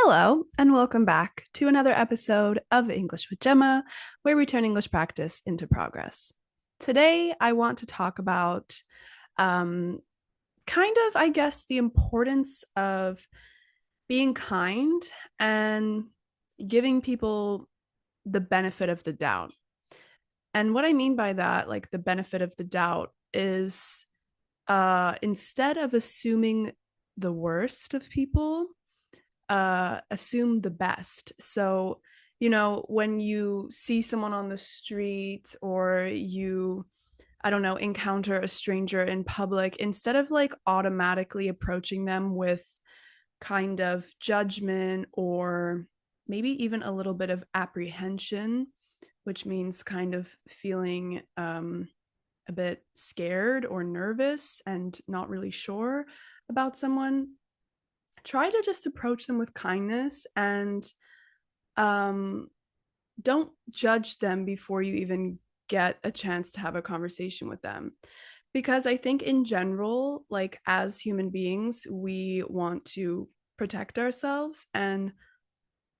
Hello, and welcome back to another episode of English with Gemma, where we turn English practice into progress. Today, I want to talk about um, I guess, the importance of being kind and giving people the benefit of the doubt. And what I mean by that, like the benefit of the doubt, is instead of assuming the worst of people, assume the best. So, when you see someone on the street or you, I don't know, encounter a stranger in public, instead of like automatically approaching them with kind of judgment or maybe even a little bit of apprehension, which means kind of feeling a bit scared or nervous and not really sure about someone, try to just approach them with kindness and um, don't judge them before you even get a chance to have a conversation with them. Because I think in general, like as human beings, we want to protect ourselves. And,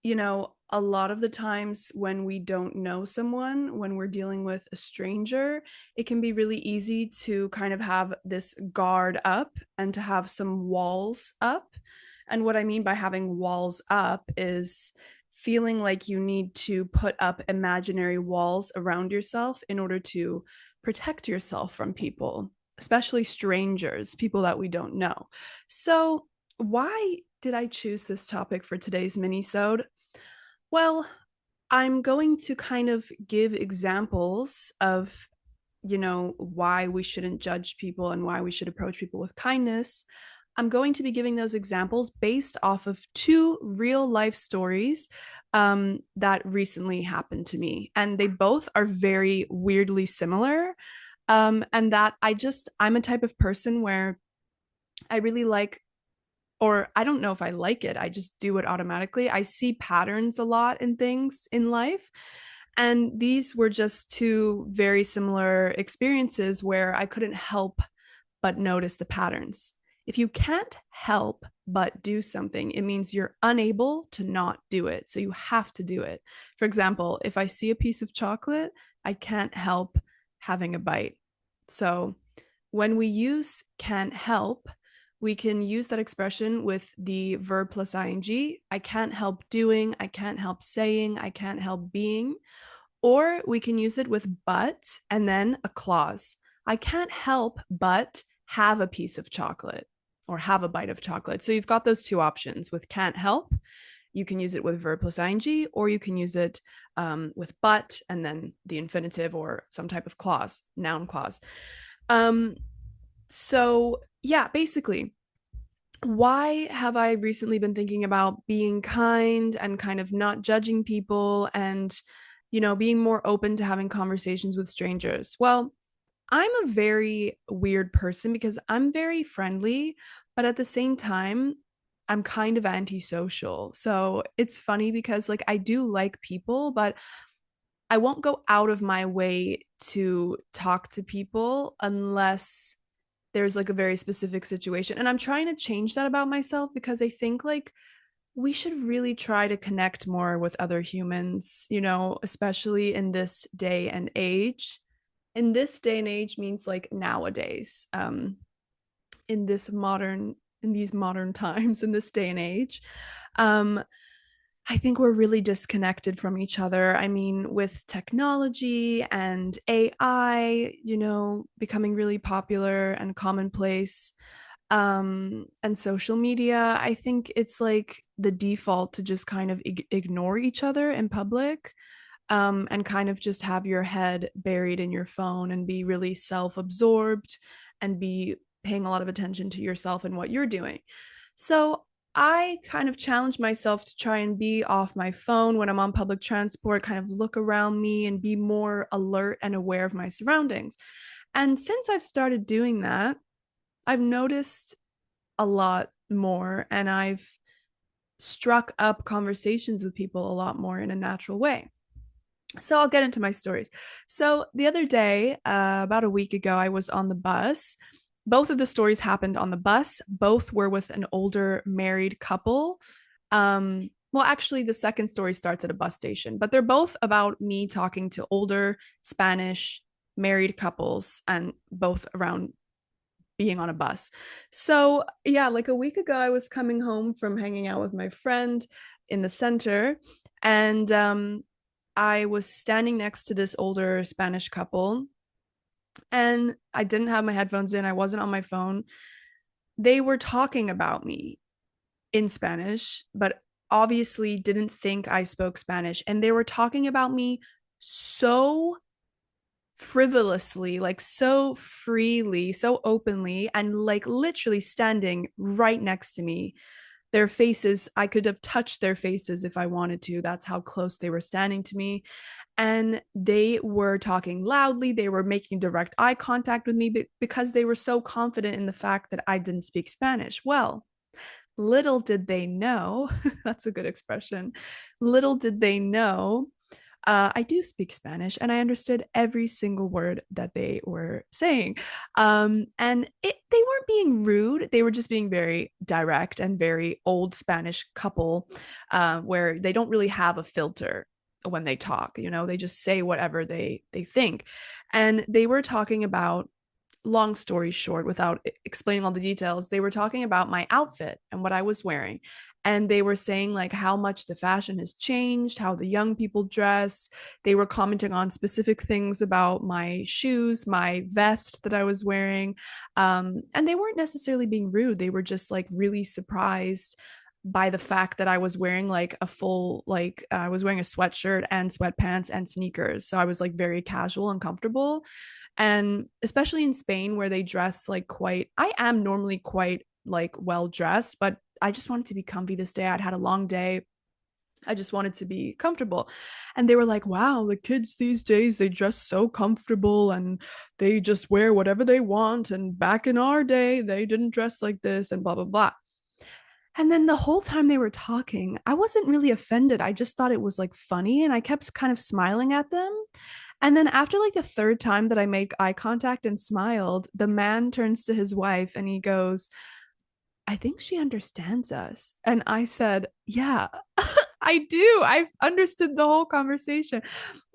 a lot of the times when we don't know someone, when we're dealing with a stranger, it can be really easy to kind of have this guard up and to have some walls up. And what I mean by having walls up is feeling like you need to put up imaginary walls around yourself in order to protect yourself from people, especially strangers, people that we don't know. So, why did I choose this topic for today's mini-sode? Well, I'm going to kind of give examples of, why we shouldn't judge people and why we should approach people with kindness. I'm going to be giving those examples based off of two real life stories that recently happened to me. And they both are very weirdly similar. And that I'm a type of person where I really like, or I don't know if I like it, I just do it automatically. I see patterns a lot in things in life. And these were just two very similar experiences where I couldn't help but notice the patterns. If you can't help but do something, it means you're unable to not do it. So you have to do it. For example, if I see a piece of chocolate, I can't help having a bite. So when we use can't help, we can use that expression with the verb plus ing. I can't help doing, I can't help saying, I can't help being. Or we can use it with but and then a clause. I can't help but have a piece of chocolate or have a bite of chocolate. So you've got those two options. With can't help, you can use it with verb plus ing, or you can use it with but and then the infinitive or some type of clause, noun clause. So yeah, basically, why have I recently been thinking about being kind and kind of not judging people and, being more open to having conversations with strangers? Well, I'm a very weird person because I'm very friendly, but at the same time, I'm kind of antisocial. So it's funny because, like, I do like people, but I won't go out of my way to talk to people unless there's like a very specific situation. And I'm trying to change that about myself because I think like we should really try to connect more with other humans, especially in this day and age. In this day and age means like nowadays, in this modern in these modern times, in this day and age. Um, I think we're really disconnected from each other. I mean, with technology and AI, becoming really popular and commonplace, and social media, I think it's like the default to just kind of ignore each other in public, and kind of just have your head buried in your phone and be really self-absorbed and be paying a lot of attention to yourself and what you're doing. So I kind of challenge myself to try and be off my phone when I'm on public transport, kind of look around me and be more alert and aware of my surroundings. And since I've started doing that, I've noticed a lot more and I've struck up conversations with people a lot more in a natural way. So I'll get into my stories. So the other day, about a week ago, I was on the bus. Both of the stories happened on the bus. Both were with an older married couple. Well, actually, the second story starts at a bus station, but they're both about me talking to older Spanish married couples and both around being on a bus. So, yeah, like a week ago, I was coming home from hanging out with my friend in the center, and I was standing next to this older Spanish couple, and I didn't have my headphones in, I wasn't on my phone. They were talking about me in Spanish, but obviously didn't think I spoke Spanish. And they were talking about me so frivolously, like so freely, so openly, and like literally standing right next to me. Their faces, I could have touched their faces if I wanted to. That's how close they were standing to me. And they were talking loudly. They were making direct eye contact with me because they were so confident in the fact that I didn't speak Spanish. Well, little did they know, that's a good expression. Little did they know, I do speak Spanish and I understood every single word that they were saying. They weren't being rude. They were just being very direct and very old Spanish couple, where they don't really have a filter when they talk. You know, they just say whatever they think. And they were talking about, long story short, without explaining all the details, they were talking about my outfit and what I was wearing. And they were saying like how much the fashion has changed, how the young people dress. They were commenting on specific things about my shoes, my vest that I was wearing. And they weren't necessarily being rude. They were just like really surprised by the fact that I was wearing like a full, like I was wearing a sweatshirt and sweatpants and sneakers. So I was like very casual and comfortable. And especially in Spain where they dress like quite, I am normally quite like well dressed, but I just wanted to be comfy this day. I'd had a long day. I just wanted to be comfortable. And they were like, wow, the kids these days, they dress so comfortable and they just wear whatever they want. And back in our day, they didn't dress like this and blah, blah, blah. And then the whole time they were talking, I wasn't really offended. I just thought it was like funny and I kept kind of smiling at them. And then after like the third time that I made eye contact and smiled, the man turns to his wife and he goes, I think she understands us. And I said, yeah, I do. I've understood the whole conversation.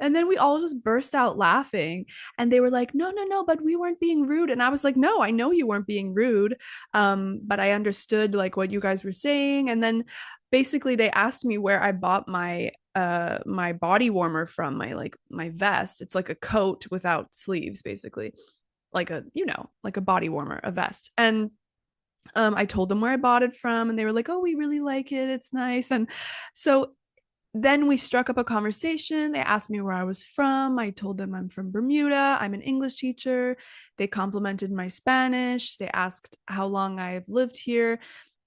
And then we all just burst out laughing. And they were like, no, no, no, but we weren't being rude. And I was like, no, I know you weren't being rude. But I understood like what you guys were saying. And then basically they asked me where I bought my body warmer from, my vest. It's like a coat without sleeves, basically. Like a, like a body warmer, a vest. And I told them where I bought it from, and they were like, "Oh, we really like it. It's nice." And so then we struck up a conversation. They asked me where I was from. I told them I'm from Bermuda. I'm an English teacher. They complimented my Spanish. They asked how long I've lived here.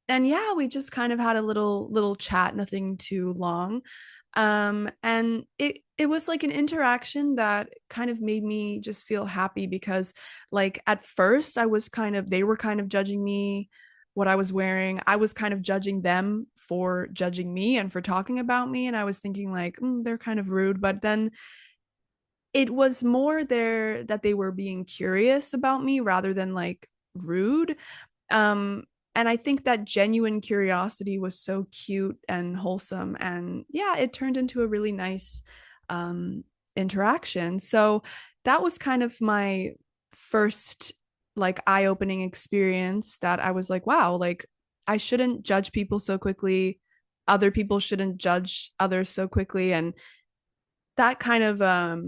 And yeah, we just kind of had a little chat, nothing too long. And it was like an interaction that kind of made me just feel happy because like at first I was kind of, they were kind of judging me, what I was wearing. I was kind of judging them for judging me and for talking about me, and I was thinking like, they're kind of rude. But then it was more there that they were being curious about me rather than like rude. um and I think that genuine curiosity was so cute and wholesome, and yeah, it turned into a really nice um interaction. So that was kind of my first like eye-opening experience, that I was like, wow, like I shouldn't judge people so quickly, other people shouldn't judge others so quickly. And that kind of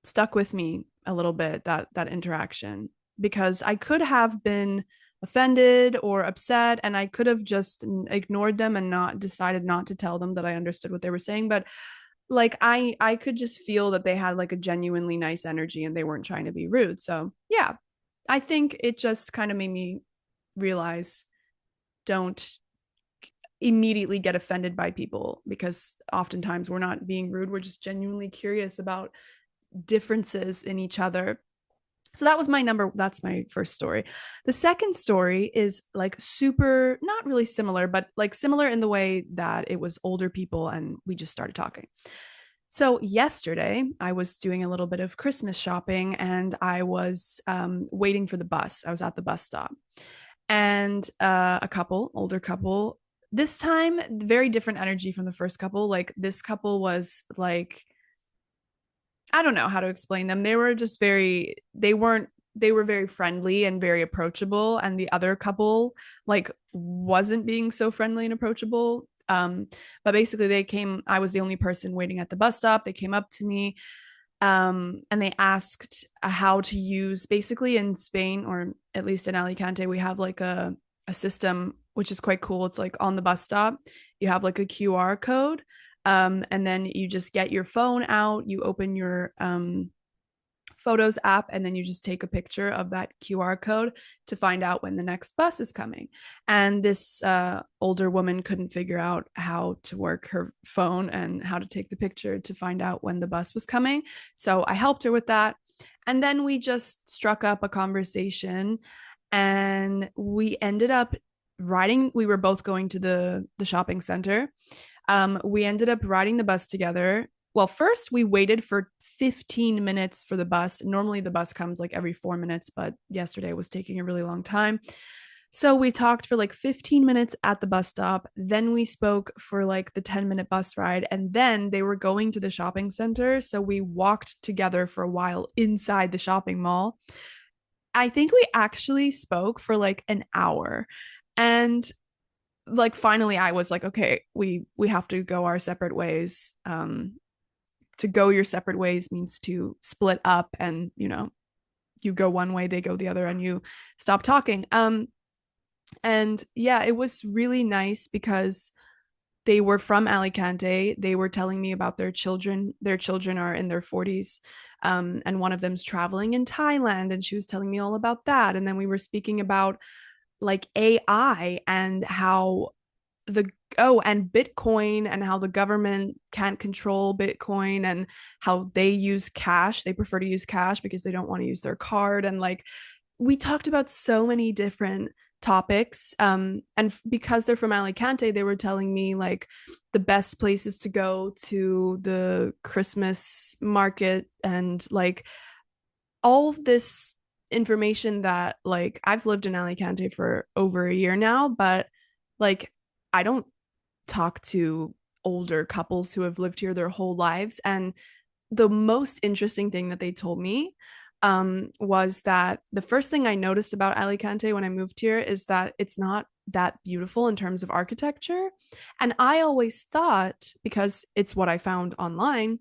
stuck with me a little bit, that interaction, because I could have been offended or upset and I could have just ignored them and not decided not to tell them that I understood what they were saying. But like I could just feel that they had like a genuinely nice energy and they weren't trying to be rude. So yeah, I think it just kind of made me realize, don't immediately get offended by people, because oftentimes we're not being rude, we're just genuinely curious about differences in each other. So that's my first story. The second story is like super, not really similar, but like similar in the way that it was older people and we just started talking. So yesterday I was doing a little bit of Christmas shopping and I was waiting for the bus. I was at the bus stop, and older couple, This time, very different energy from the first couple. Like this couple was like, I don't know how to explain them. They were just very, they weren't, they were very friendly and very approachable. And the other couple, like, wasn't being so friendly and approachable. But basically, they came, I was the only person waiting at the bus stop. They came up to me and they asked how to use, basically in Spain, or at least in Alicante, we have like a system which is quite cool. It's like on the bus stop, you have like a QR code, and then you just get your phone out, you open your Photos app, and then you just take a picture of that QR code to find out when the next bus is coming. And this older woman couldn't figure out how to work her phone and how to take the picture to find out when the bus was coming. So I helped her with that. And then we just struck up a conversation, and we ended up riding. We were both going to the shopping center. We ended up riding the bus together. Well, first we waited for 15 minutes for the bus. Normally the bus comes like every 4 minutes, but yesterday was taking a really long time. So we talked for like 15 minutes at the bus stop. Then we spoke for like the 10-minute bus ride. And then they were going to the shopping center. So we walked together for a while inside the shopping mall. I think we actually spoke for like an hour. And like finally I was like, okay, we have to go our separate ways. To go your separate ways means to split up, and you go one way, they go the other, and you stop talking. And yeah, it was really nice because they were from Alicante. They were telling me about their children. Their children are in their 40s. And one of them's traveling in Thailand, and she was telling me all about that. And then we were speaking about like AI and how the and Bitcoin, and how the government can't control Bitcoin, and how they use cash. They prefer to use cash because they don't want to use their card. And like we talked about so many different topics. And because they're from Alicante, they were telling me like the best places to go to the Christmas market, and like all of this information that like I've lived in Alicante for over a year now, but like I don't talk to older couples who have lived here their whole lives. And the most interesting thing that they told me was that the first thing I noticed about Alicante when I moved here is that it's not that beautiful in terms of architecture. And I always thought, because it's what I found online,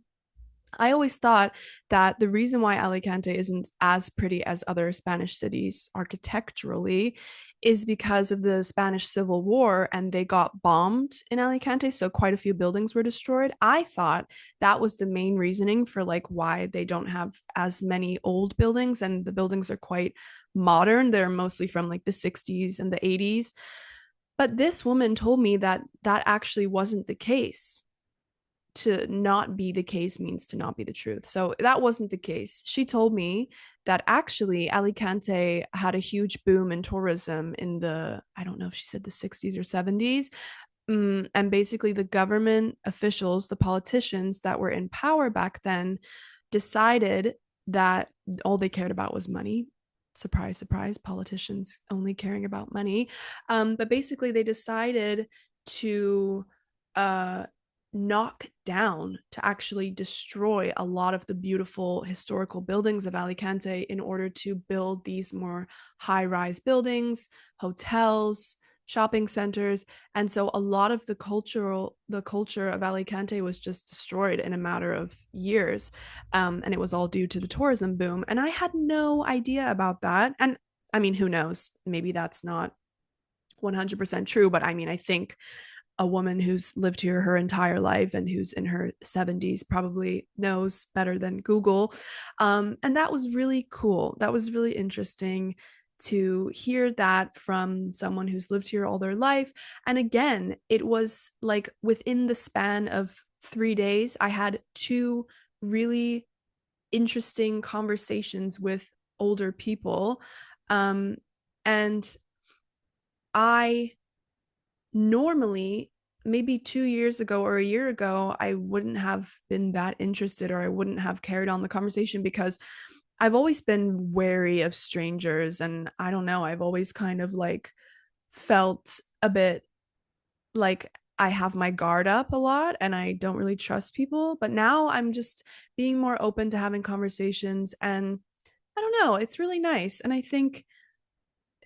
I always thought that the reason why Alicante isn't as pretty as other Spanish cities architecturally is because of the Spanish Civil War, and they got bombed in Alicante, so quite a few buildings were destroyed. I thought that was the main reasoning for like why they don't have as many old buildings, and the buildings are quite modern. They're mostly from like the 60s and the 80s. But this woman told me that that actually wasn't the case. To not be the case means to not be the truth. So that wasn't the case. She told me that actually Alicante had a huge boom in tourism in the, I don't know if she said the 60s or 70s. And basically, the government officials, the politicians that were in power back then, decided that all they cared about was money. Surprise, surprise, politicians only caring about money. But basically, they decided to uh, knock down, to actually destroy a lot of the beautiful historical buildings of Alicante in order to build these more high-rise buildings, hotels, shopping centers. And so a lot of the culture of Alicante was just destroyed in a matter of years. And it was all due to the tourism boom. And I had no idea about that. And I mean, who knows? Maybe that's not 100% true, but I mean, I think a woman who's lived here her entire life and who's in her 70s probably knows better than Google. And that was really cool. That was really interesting to hear that from someone who's lived here all their life. And again, it was like within the span of 3 days, I had two really interesting conversations with older people. And I normally, maybe 2 years ago or a year ago, I wouldn't have been that interested, or I wouldn't have carried on the conversation, because I've always been wary of strangers. And I don't know, I've always kind of like felt a bit like I have my guard up a lot and I don't really trust people. But now I'm just being more open to having conversations, and I don't know, it's really nice. And I think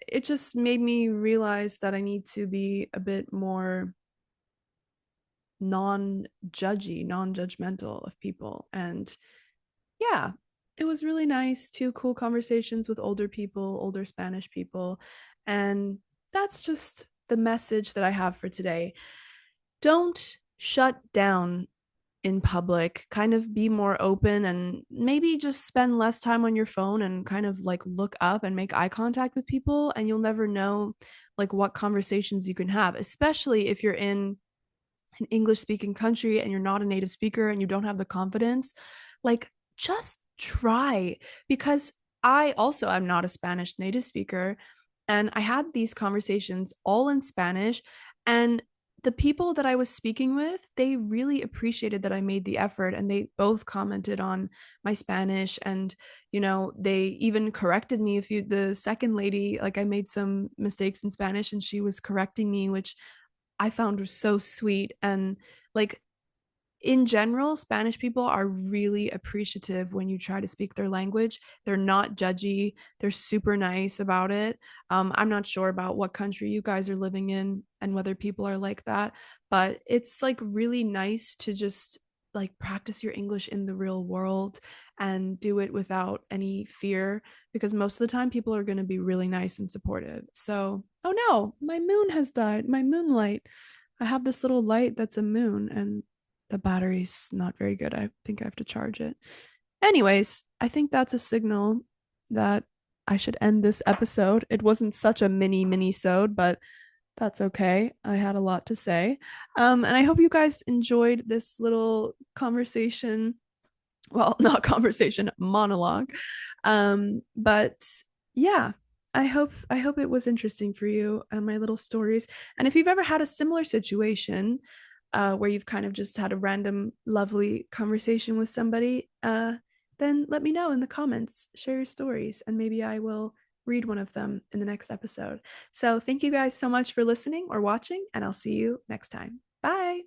it just made me realize that I need to be a bit more non-judgy, non-judgmental of people. And yeah, it was really nice. Two cool conversations with older people, older Spanish people. And that's just the message that I have for today. Don't shut down in public, kind of be more open, and maybe just spend less time on your phone and kind of like look up and make eye contact with people, and you'll never know like what conversations you can have, especially if you're in an English speaking country and you're not a native speaker and you don't have the confidence. Like, just try, because I also am not a Spanish native speaker, and I had these conversations all in Spanish, and the people that I was speaking with, they really appreciated that I made the effort, and they both commented on my Spanish, and they even corrected me. If you The second lady, like, I made some mistakes in Spanish and she was correcting me, which I found was so sweet. And like, in general, Spanish people are really appreciative when you try to speak their language. They're not judgy. They're super nice about it. I'm not sure about what country you guys are living in and whether people are like that, but it's like really nice to just like practice your English in the real world and do it without any fear, because most of the time people are going to be really nice and supportive. So, oh no, my moon has died. My moonlight. I have this little light that's a moon, and the battery's not very good. I think I have to charge it. Anyways, I think that's a signal that I should end this episode. It wasn't such a mini-sode, but that's okay. I had a lot to say. And I hope you guys enjoyed this little conversation. Well, not conversation, monologue. But yeah, I hope it was interesting for you and my little stories. And if you've ever had a similar situation, where you've kind of just had a random, lovely conversation with somebody, then let me know in the comments. Share your stories, and maybe I will read one of them in the next episode. So, thank you guys so much for listening or watching, and I'll see you next time. Bye.